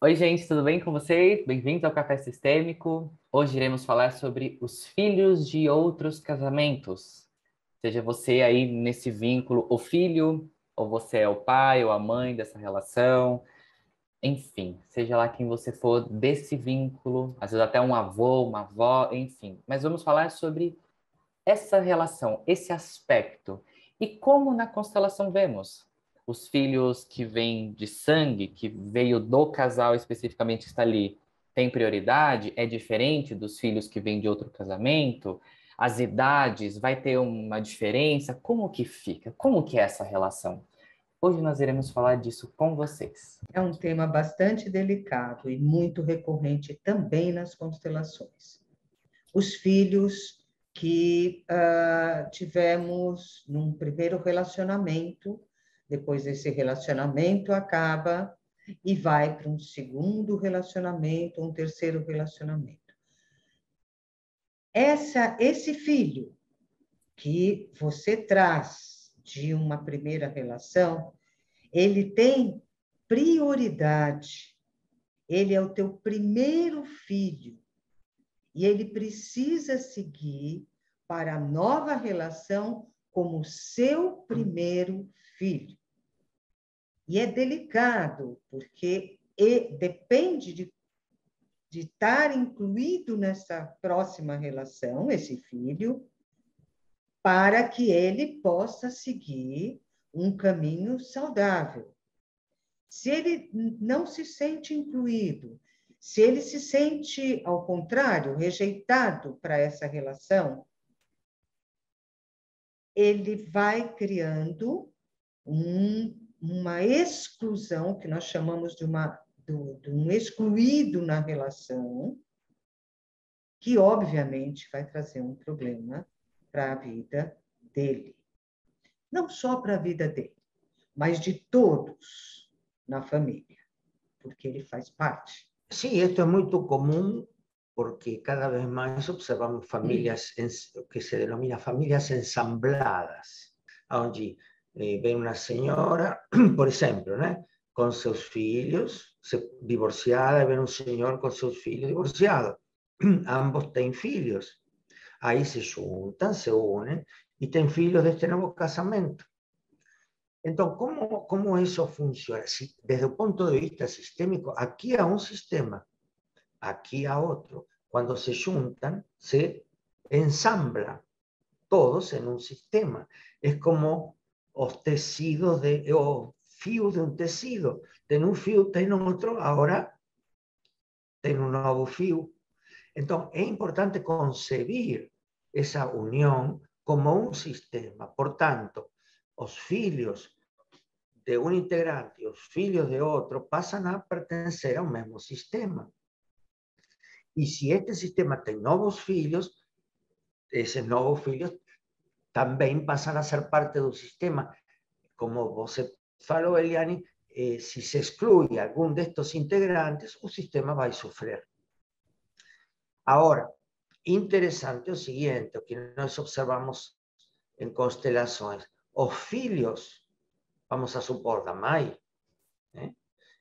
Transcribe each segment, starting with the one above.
Oi, gente, tudo bem com vocês? Bem-vindos ao Café Sistêmico. Hoje iremos falar sobre os filhos de outros casamentos. Seja você aí nesse vínculo o filho, ou você é o pai ou a mãe dessa relação, enfim, seja lá quem você for desse vínculo, às vezes até um avô, uma avó, enfim. Mas vamos falar sobre essa relação, esse aspecto. E como na constelação vemos? Os filhos que vêm de sangue, que veio do casal especificamente que está ali, têm prioridade? É diferente dos filhos que vêm de outro casamento? As idades, vai ter uma diferença? Como que fica? Como que é essa relação? Hoje nós iremos falar disso com vocês. É um tema bastante delicado e muito recorrente também nas constelações. Os filhos que tivemos num primeiro relacionamento, depois desse relacionamento acaba e vai para um segundo relacionamento, um terceiro relacionamento. Esse filho que você traz de uma primeira relação, ele tem prioridade. Ele é o teu primeiro filho e ele precisa seguir para a nova relação como seu primeiro filho. E é delicado, porque depende de estar incluído nessa próxima relação, esse filho, para que ele possa seguir um caminho saudável. Se ele não se sente incluído, se ele se sente, ao contrário, rejeitado para essa relação, ele vai criando uma exclusão, que nós chamamos de um excluído na relação, que obviamente vai trazer um problema para a vida dele. Não só para a vida dele, mas de todos na família, porque ele faz parte. Sí, esto es muy común porque cada vez más observamos familias que se denomina familias ensambladas, onde ven una señora, por ejemplo, ¿no? Con sus filhos, divorciada, e ven un señor con sus filhos divorciados. Ambos tienen filhos. Ahí se juntan, se unen y tienen filhos de este nuevo casamento. Entonces, ¿cómo eso funciona? Si, desde el punto de vista sistémico, aquí a un sistema, aquí a otro, cuando se juntan, se ensamblan todos en un sistema. Es como los tecidos o fios de un tecido. Ten un fio, ten otro, ahora ten un nuevo fio. Entonces, es importante concebir esa unión como un sistema. Por tanto, los filhos de un integrante y los filhos de otro pasan a pertenecer a un mismo sistema. Y si este sistema tiene nuevos filhos, esos nuevos filhos también pasan a ser parte del sistema. Como você falou, Eliane, si se excluye algún de estos integrantes, el sistema va a sufrir. Ahora, interesante lo siguiente, que nos observamos en constelaciones. Los filhos, vamos a supor, da mãe,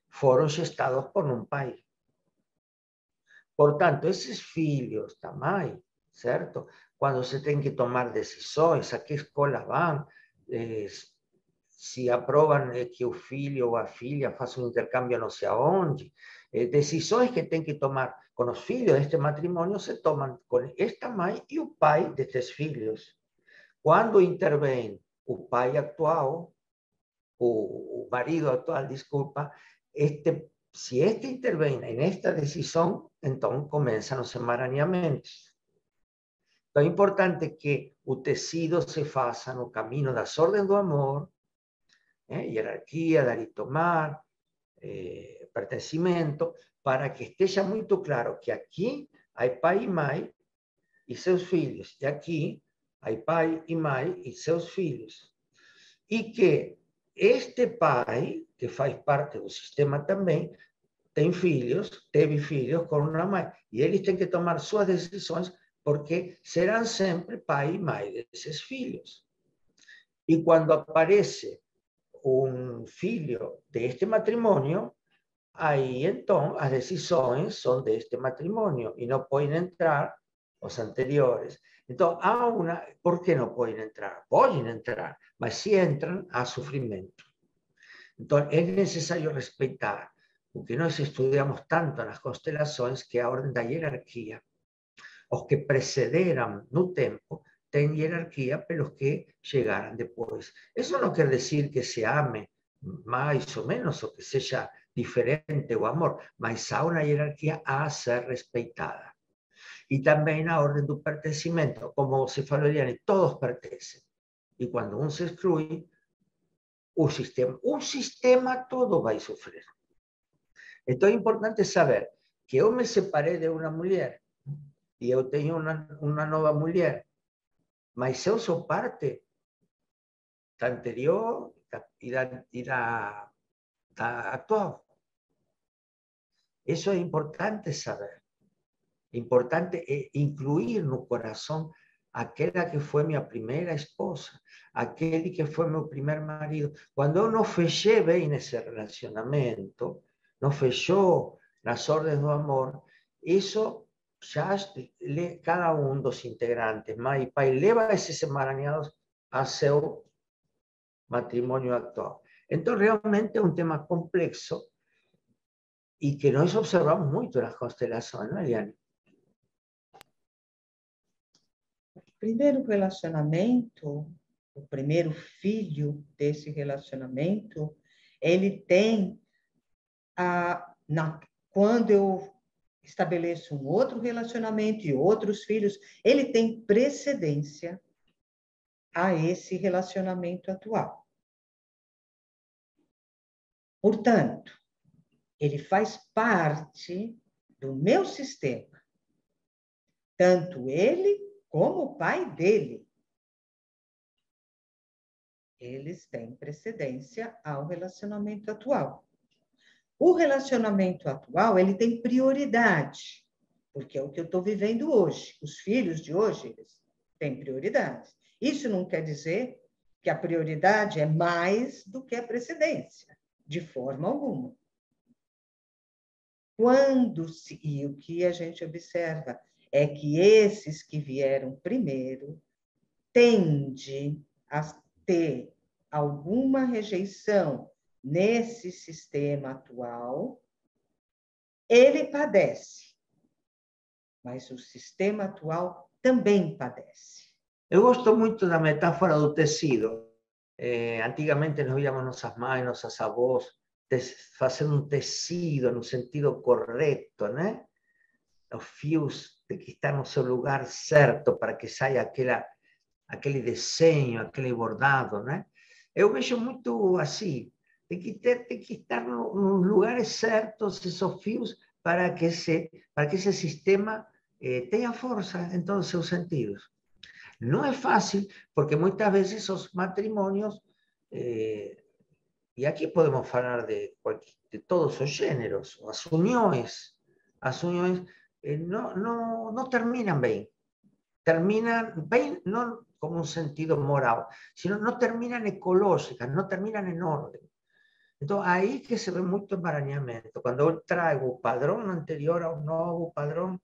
foram gestados por um pai. Portanto, esses filhos da mãe, certo? Quando você tem que tomar decisões, a que escola vão, se aprovam que o filho ou a filha faça um intercâmbio não sei aonde, decisões que tem que tomar com os filhos deste matrimônio se tomam com esta mãe e o pai destes filhos. Quando intervém o pai atual, o marido actual, disculpa, si este interviene en esta decisión, entonces comienzan los emaranhamentos. Então é importante que o tecido se faça no caminho das ordens do amor, hierarquia, dar e tomar, pertencimento, para que esteja muito claro que aqui há pai e mãe e seus filhos, e aqui há pai e mãe e seus filhos. E que este pai, que faz parte do sistema também, tem filhos, teve filhos com uma mãe. E eles têm que tomar suas decisões, porque serão sempre pai e mãe desses filhos. E quando aparece um filho deste matrimônio, Aí, então, as decisões são deste matrimônio e não podem entrar os anteriores. Então, há uma... Por que não podem entrar? Podem entrar, mas se entram, há sofrimento. Então, é necessário respeitar o que nós estudamos tanto nas constelações, que é a ordem da hierarquia. Os que precederam no tempo têm hierarquia pelos que chegaram depois. Isso não quer dizer que se ame mais ou menos, ou que seja diferente o amor, mas há uma hierarquia a ser respeitada. E também a ordem do pertencimento, como você falou, Eliane, todos pertencem. E quando um se exclui, o sistema todo vai sofrer. Então é importante saber que eu me separei de uma mulher e eu tenho uma nova mulher, mas eu sou parte da anterior e da atual. Isso é importante saber. Importante é incluir no coração aquela que foi minha primeira esposa, aquele que foi meu primeiro marido. Quando eu não fechei bem nesse relacionamento, não fechou nas ordens do amor, isso já cada um dos integrantes, mãe e pai, leva esses emaranhados a seu matrimônio atual. Então, realmente é um tema complexo e que nós observamos muito nas constelações, não é, Eliane? O primeiro relacionamento, o primeiro filho desse relacionamento, ele tem quando eu estabeleço um outro relacionamento e outros filhos, ele tem precedência a esse relacionamento atual. Portanto, ele faz parte do meu sistema. Tanto ele como o pai dele. Eles têm precedência ao relacionamento atual. O relacionamento atual, ele tem prioridade, porque é o que eu estou vivendo hoje. Os filhos de hoje, eles têm prioridade. Isso não quer dizer que a prioridade é mais do que a precedência, de forma alguma. E o que a gente observa é que esses que vieram primeiro tendem a ter alguma rejeição nesse sistema atual, ele padece, mas o sistema atual também padece. Eu gosto muito da metáfora do tecido. Antigamente nós víamos nossas mães, nossas avós, fazendo um tecido no sentido correto, né? Os fios de que estão no seu lugar certo para que saia aquele desenho, aquele bordado, né? Eu vejo muito assim, tem que estar nos lugares certos esses fios para que esse sistema tenha força em todos os seus sentidos. Não é fácil, porque muitas vezes os matrimônios, e aqui podemos falar de todos os gêneros, as uniões não terminam bem. Terminam bem, não como um sentido moral, sino não terminam ecológicas, não terminam em ordem. Então, aí que se vê muito emaranhamento. Quando eu trago o padrão anterior ao novo padrão,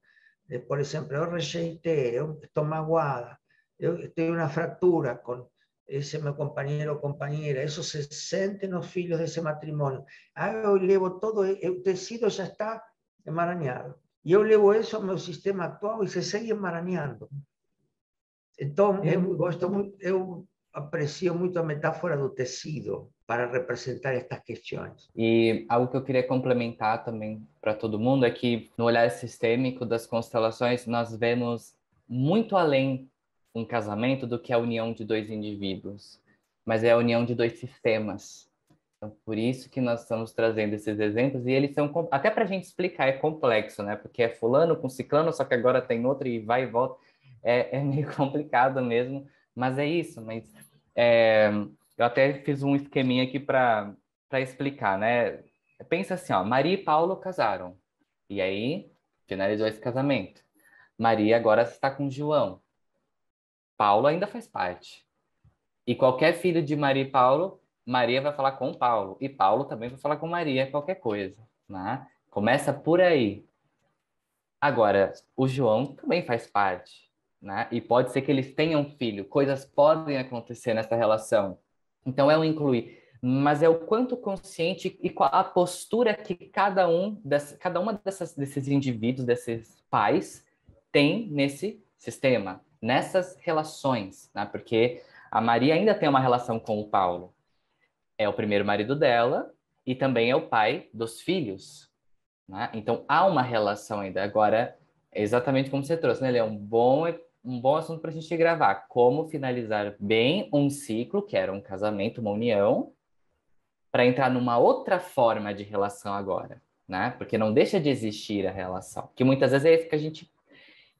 por exemplo, eu rejeitei, eu estou magoada, eu tenho uma fratura com esse meu companheiro ou companheira, isso se sente nos filhos desse matrimônio. Aí eu levo todo, o tecido já está emaranhado. E eu levo isso ao meu sistema atual e se segue emaranhando. Então, eu aprecio muito a metáfora do tecido para representar estas questões. E algo que eu queria complementar também para todo mundo é que no olhar sistêmico das constelações nós vemos muito além um casamento do que a união de dois indivíduos, mas é a união de dois sistemas. Então, por isso que nós estamos trazendo esses exemplos e eles são, até para a gente explicar, é complexo, né? Porque é fulano com ciclano, só que agora tem outro e vai e volta. É meio complicado mesmo, mas é isso. Mas eu até fiz um esqueminha aqui para explicar, né? Pensa assim, ó, Maria e Paulo casaram. E aí, finalizou esse casamento. Maria agora está com João. Paulo ainda faz parte. E qualquer filho de Maria e Paulo, Maria vai falar com Paulo. E Paulo também vai falar com Maria, qualquer coisa. né? Começa por aí. Agora, o João também faz parte, né? E pode ser que eles tenham filho, coisas podem acontecer nessa relação. Então é o incluir, mas é o quanto consciente e qual a postura que cada uma desses indivíduos, desses pais, tem nesse sistema, nessas relações, né? Porque a Maria ainda tem uma relação com o Paulo. É o primeiro marido dela e também é o pai dos filhos, né? Então há uma relação ainda. Agora, é exatamente como você trouxe, né? Ele é um bom assunto para a gente gravar. Como finalizar bem um ciclo, que era um casamento, uma união, para entrar numa outra forma de relação agora, né? Porque não deixa de existir a relação. Que muitas vezes é isso que a gente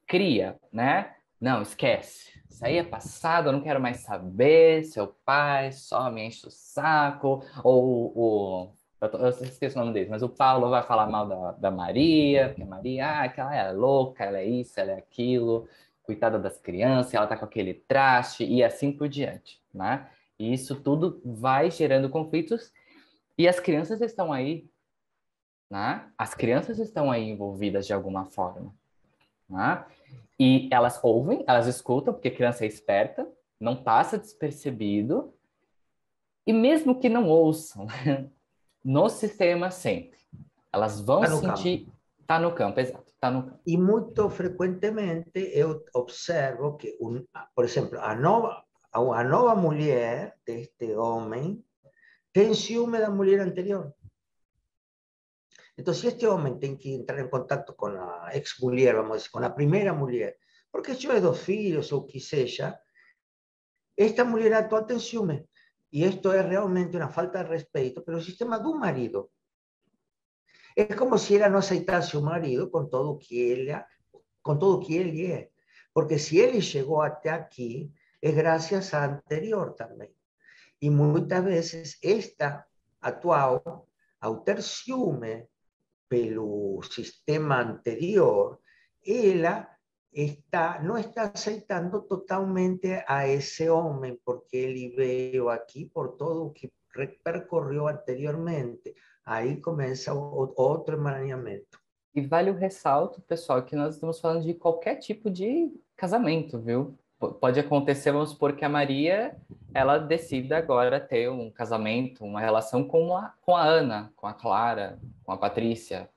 cria, né? Não, esquece. Isso aí é passado, eu não quero mais saber. Seu pai só me enche o saco. Ou eu esqueço o nome dele, mas o Paulo vai falar mal da Maria, porque a Maria, aquela é louca, ela é isso, ela é aquilo, coitada das crianças, ela tá com aquele traste, e assim por diante, né? E isso tudo vai gerando conflitos, e as crianças estão aí, né? As crianças estão aí envolvidas de alguma forma, né? E elas ouvem, elas escutam, porque criança é esperta, não passa despercebido, e mesmo que não ouçam, no sistema sempre, elas vão Está no campo. sentir, tá no campo, exato, tá no campo. E muito frecuentemente eu observo que, por exemplo, a nova mulher deste homem tem ciúme da mulher anterior. Entonces, si este hombre tiene que entrar en contacto con la ex mujer, vamos a decir, con la primera mujer, porque yo de 2 hijos o que sea, esta mujer actual tem ciúme. Y esto es realmente una falta de respeto, pero el sistema de un marido. Es como si ella no aceptase un marido con todo que él es. Porque si él llegó hasta aquí, es gracias a anterior también. Y muchas veces esta actual, ao ter ciúme pelo sistema anterior, ella no está aceitando totalmente a ese hombre porque él veio aquí por todo lo que percorrió anteriormente. Aí começa outro emaranhamento. E vale o ressalto, pessoal, que nós estamos falando de qualquer tipo de casamento, viu? Pode acontecer, vamos supor que a Maria, ela decida agora ter um casamento, uma relação com a Ana, com a Clara, com a Patrícia.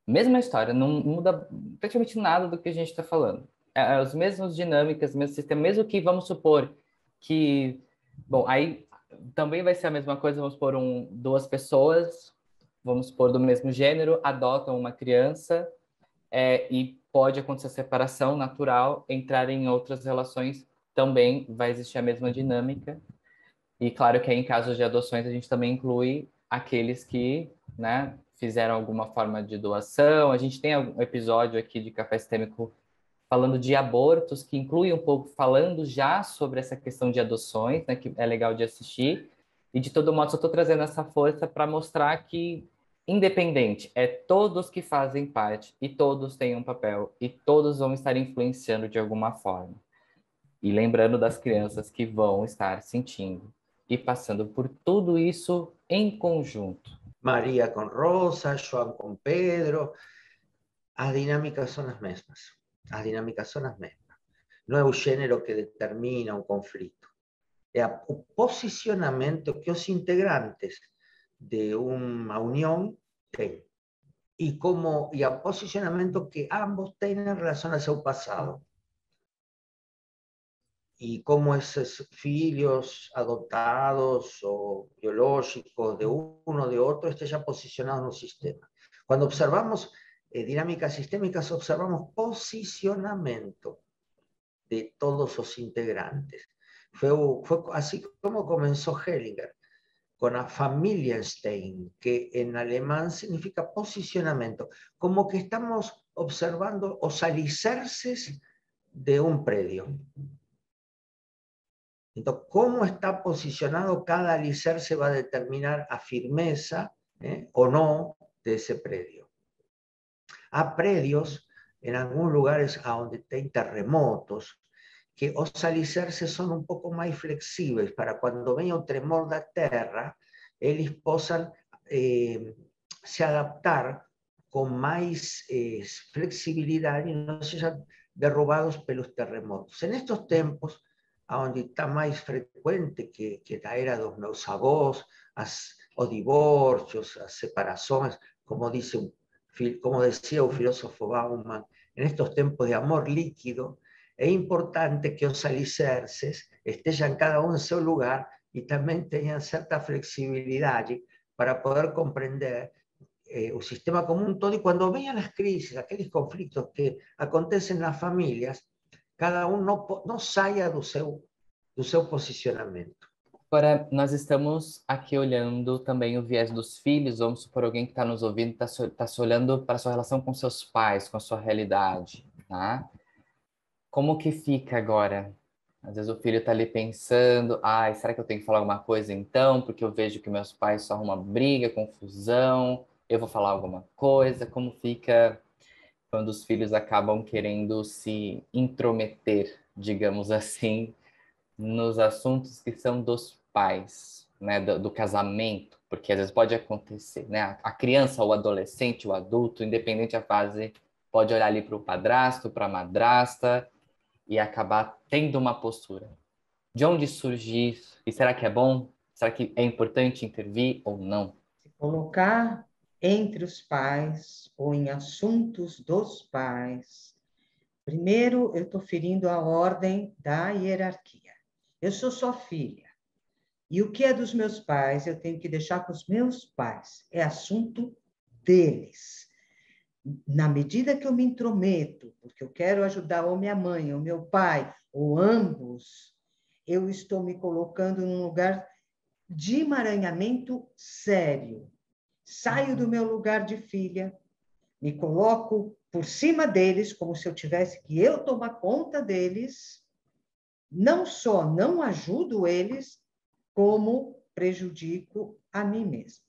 Mesma história, não muda praticamente nada do que a gente está falando. É as mesmas dinâmicas, o mesmo sistema, mesmo que, vamos supor que... Bom, aí também vai ser a mesma coisa, vamos supor, duas pessoas, vamos supor, do mesmo gênero, adotam uma criança e pode acontecer separação natural, entrar em outras relações, também vai existir a mesma dinâmica. E claro que aí, em casos de adoções, a gente também inclui aqueles que, né, fizeram alguma forma de doação. A gente tem um episódio aqui de Café Sistêmico falando de abortos, que inclui um pouco falando já sobre essa questão de adoções, né, que é legal de assistir. E de todo modo, só estou trazendo essa força para mostrar que, independente, é todos que fazem parte e todos têm um papel e todos vão estar influenciando de alguma forma. E lembrando das crianças que vão estar sentindo e passando por tudo isso em conjunto. María con Rosa, Joan con Pedro, as dinámicas son las mismas. As dinámicas son las mismas. No es un género que determina un conflicto. Es el posicionamiento que los integrantes de una unión tienen. Y el posicionamiento que ambos tienen en relación a su pasado. Y cómo esos filhos adoptados o biológicos de uno o de otro estén ya posicionados en un sistema. Cuando observamos dinámicas sistémicas, observamos posicionamiento de todos los integrantes. Fue así como comenzó Hellinger, con la Familienstein, que en alemán significa posicionamiento, como que estamos observando los alicerces de un predio. Entonces, cómo está posicionado cada alicerce va a determinar a firmeza o no de ese predio. Hay predios en algunos lugares a donde hay terremotos, que los alicerces son un poco más flexibles para cuando venga un tremor da terra, eles possam se adaptar con más flexibilidad y no sean derrubados pelos terremotos. En estos tiempos, onde está mais frequente que na era dos meus avós, os divórcios, as separações, como decía o filósofo Bauman, en estos tiempos de amor líquido, é importante que os alicerces estejam cada um em seu lugar e também tenham certa flexibilidade para poder compreender o sistema como un todo, y cuando vean las crisis, aquellos conflictos que acontecen en las familias, cada um não saia do seu posicionamento. Agora, nós estamos aqui olhando também o viés dos filhos. Vamos supor alguém que está nos ouvindo, está se olhando para a sua relação com seus pais, com a sua realidade, tá? Como que fica agora? Às vezes o filho está ali pensando, ai, será que eu tenho que falar alguma coisa então? Porque eu vejo que meus pais só arrumam briga, confusão, eu vou falar alguma coisa. Como fica quando os filhos acabam querendo se intrometer, digamos assim, nos assuntos que são dos pais, né, do casamento, porque às vezes pode acontecer, né, a criança, o adolescente, o adulto, independente da fase, pode olhar ali para o padrasto, para a madrasta e acabar tendo uma postura. De onde surge isso? E será que é bom? Será que é importante intervir ou não? Se colocar entre os pais ou em assuntos dos pais, primeiro eu estou ferindo a ordem da hierarquia. Eu sou só filha. E o que é dos meus pais, eu tenho que deixar com os meus pais. É assunto deles. Na medida que eu me intrometo, porque eu quero ajudar ou minha mãe, ou meu pai, ou ambos, eu estou me colocando num lugar de emaranhamento sério. Saio do meu lugar de filha, me coloco por cima deles, como se eu tivesse que eu tomar conta deles, não só não ajudo eles, como prejudico a mim mesma.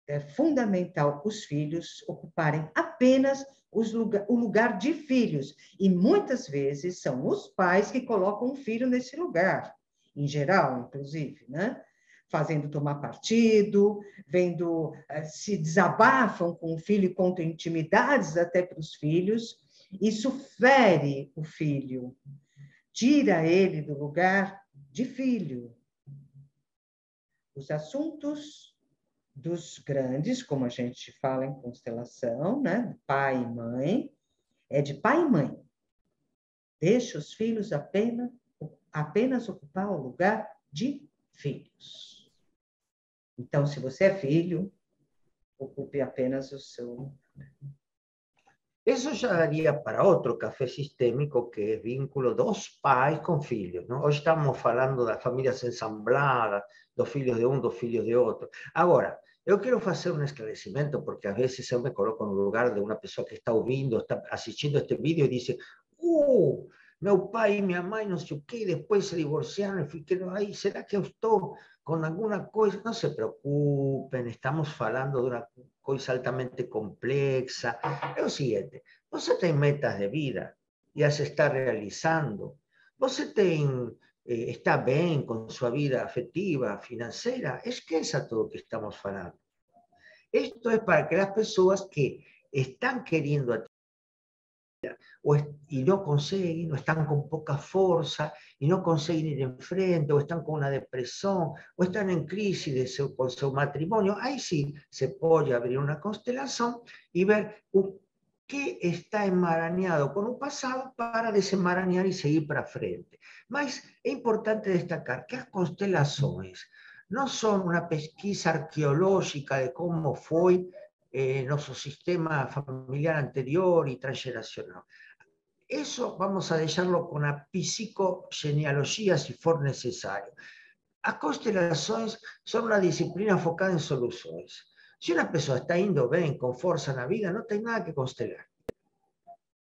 É fundamental os filhos ocuparem apenas o lugar de filhos, e muitas vezes são os pais que colocam o filho nesse lugar, em geral, inclusive, né? Fazendo tomar partido, vendo, se desabafam com o filho e contam intimidades até para os filhos. Isso fere o filho, tira ele do lugar de filho. Os assuntos dos grandes, como a gente fala em constelação, né? Pai e mãe, é de pai e mãe. Deixa os filhos apenas ocupar o lugar de filhos. Então, se você é filho, ocupe apenas o seu. Eso ya daría para otro café sistémico, que es vínculo dos pais con filhos, ¿no? Hoy estamos hablando de familias ensambladas, dos filhos de un, dos filhos de otro. Ahora, yo quiero hacer un esclarecimiento, porque a veces yo me coloco en un lugar de una persona que está ouvindo, está asistindo este vídeo y dice, meu pai e minha mãe, não sei o quê, depois se divorciaram e fiquei aí, será que eu estou com alguma coisa? Não se preocupem, estamos falando de uma coisa altamente complexa. É o seguinte, você tem metas de vida e as está realizando, você está bem com sua vida afetiva, financeira, esqueça tudo o que estamos falando. Esto es para que las personas que están queriendo y no consiguen, o están con poca fuerza, y no consiguen ir enfrente, o están con una depresión, o están en crisis con su matrimonio, ahí sí se puede abrir una constelación y ver qué está enmarañado con un pasado para desenmarañar y seguir para frente. Mas es importante destacar que las constelaciones no son una pesquisa arqueológica de cómo fue nuestro sistema familiar anterior y transgeneracional. Eso vamos a dejarlo con la psicogenealogía si for necesario. Las constelaciones son una disciplina enfocada en soluciones. Si una persona está yendo bien, con fuerza en la vida, no tiene nada que constelar.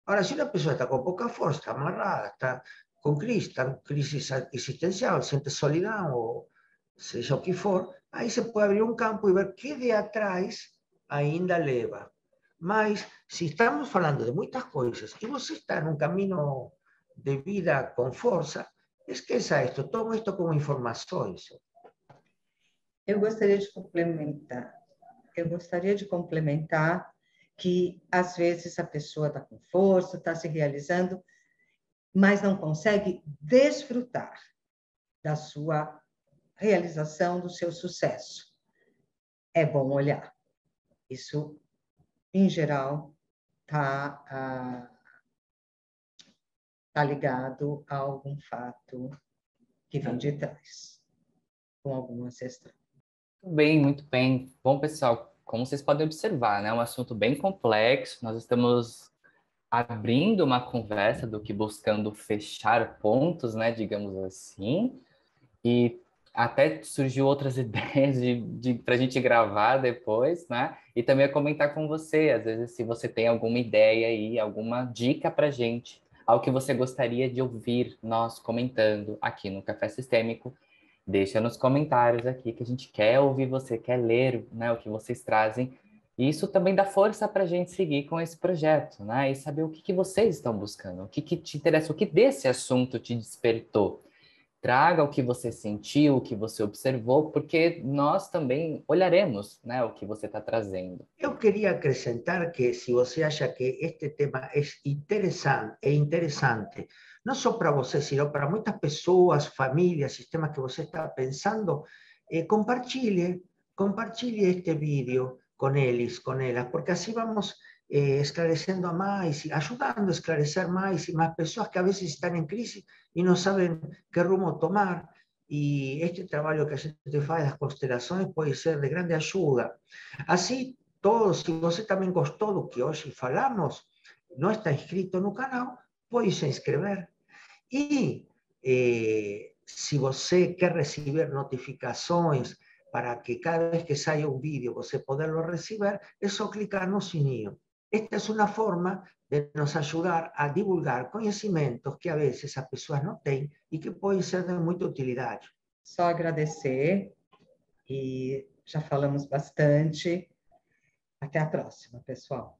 Ahora, si una persona está con poca fuerza, está amarrada, está con crisis existencial, siente soledad o seja o que for, ahí se puede abrir un campo y ver qué de atrás ainda leva. Mas, se estamos falando de muitas coisas e você está num caminho de vida com força, esqueça isto, toma isto como informações. Eu gostaria de complementar. eu gostaria de complementar que, às vezes, a pessoa está com força, está se realizando, mas não consegue desfrutar da sua realização, do seu sucesso. É bom olhar. Isso, em geral, está ligado a algum fato que vem de trás, com algum ancestral. Muito bem, muito bem. Bom, pessoal, como vocês podem observar, né, é um assunto bem complexo. Nós estamos abrindo uma conversa do que buscando fechar pontos, né, digamos assim. E até surgiu outras ideias para a gente gravar depois, né? E também comentar com você, às vezes, se você tem alguma ideia aí, alguma dica para gente, algo que você gostaria de ouvir nós comentando aqui no Café Sistêmico, deixa nos comentários aqui que a gente quer ouvir você, quer ler, né, o que vocês trazem. E isso também dá força para a gente seguir com esse projeto, né? E saber o que vocês estão buscando, o que te interessa, o que desse assunto te despertou. Traga o que você sentiu, o que você observou, porque nós também olharemos, né, o que você está trazendo. Eu queria acrescentar que se você acha que este tema é interessante, não só para você, sino para muitas pessoas, famílias, sistemas que você está pensando, compartilhe este vídeo com eles, com elas, porque assim vamos esclarecendo a mais, ayudando a esclarecer más y más personas que a veces están en crisis y no saben qué rumbo tomar. Y este trabajo que a gente faz das constelações pode ser de grande ajuda. Assim, todos, se você também gostou do que hoje falamos, não está inscrito no canal, pode se inscrever. E se você quer receber notificações para que cada vez que saia um vídeo você poderlo receber, é só clicar no sininho. Esta es una forma de nos ayudar a divulgar conhecimentos que a veces as pessoas não têm e que podem ser de muita utilidade. Só agradecer e já falamos bastante. Até a próxima, pessoal.